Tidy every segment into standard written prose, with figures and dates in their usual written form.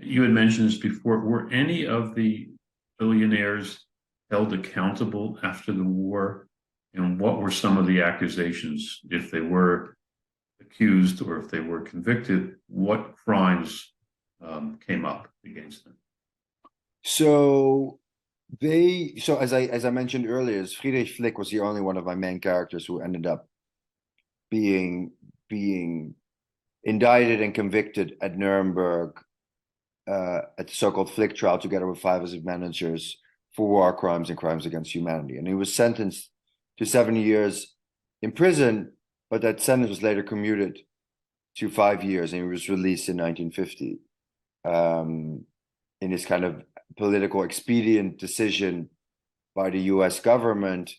You had mentioned this before. Were any of the billionaires held accountable after the war? And what were some of the accusations, if they were accused or if they were convicted? What crimes came up against them? So as I mentioned earlier, Friedrich Flick was the only one of my main characters who ended up being indicted and convicted at Nuremberg at the so-called Flick trial, together with five of his managers, for war crimes and crimes against humanity. And he was sentenced to 70 years in prison, but that sentence was later commuted to 5 years, and he was released in 1950 in this kind of political expedient decision by the US government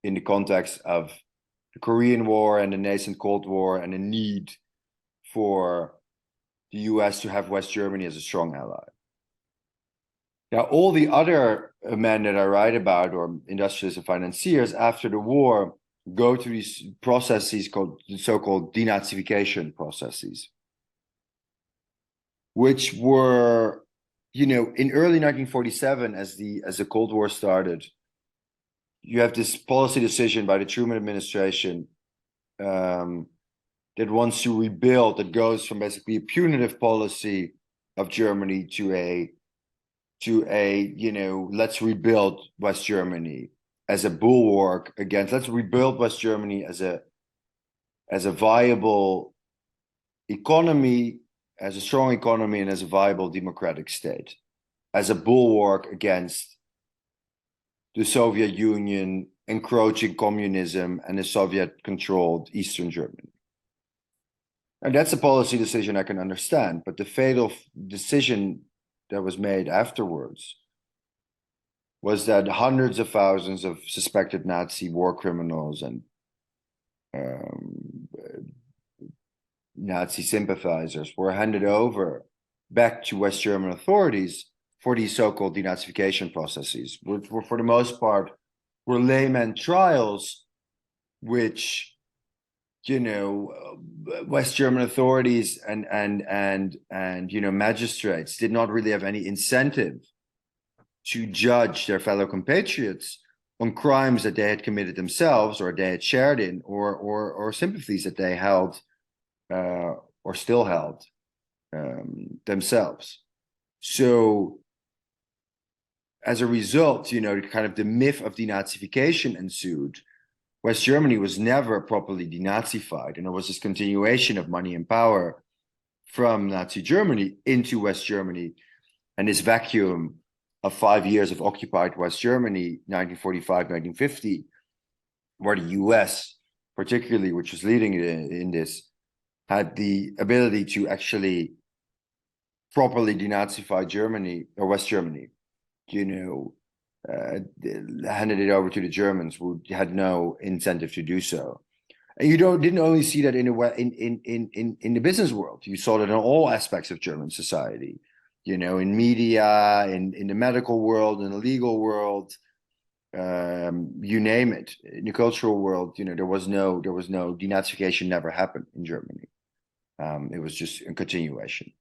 in the context of the Korean War and the nascent Cold War and the need for the US to have West Germany as a strong ally. Now, all the other men that I write about, or industrialists and financiers, after the war, go through these processes called the so-called denazification processes, which were, in early 1947, as the Cold War started, you have this policy decision by the Truman administration that wants to rebuild, that goes from basically a punitive policy of Germany to a let's rebuild West Germany as a bulwark against, let's rebuild West Germany as a viable economy, as a strong economy, and as a viable democratic state, as a bulwark against the Soviet Union encroaching communism and the Soviet-controlled Eastern Germany. And that's a policy decision I can understand, but the fatal decision that was made afterwards was that hundreds of thousands of suspected Nazi war criminals and Nazi sympathizers were handed over back to West German authorities for these so-called denazification processes, which were, for the most part, were layman trials, which West German authorities and magistrates did not really have any incentive to judge their fellow compatriots on crimes that they had committed themselves, or they had shared in, or sympathies that they held or still held themselves. So as a result, kind of the myth of denazification ensued. West Germany was never properly denazified, and it was this continuation of money and power from Nazi Germany into West Germany, and this vacuum of 5 years of occupied West Germany, 1945, 1950, where the US, particularly, which was leading in this, had the ability to actually properly denazify Germany, or West Germany, handed it over to the Germans, who had no incentive to do so. And you didn't only see that in the business world. You saw that in all aspects of German society, in media, in the medical world, in the legal world, you name it. In the cultural world, there was no denazification. Never happened in Germany. It was just a continuation.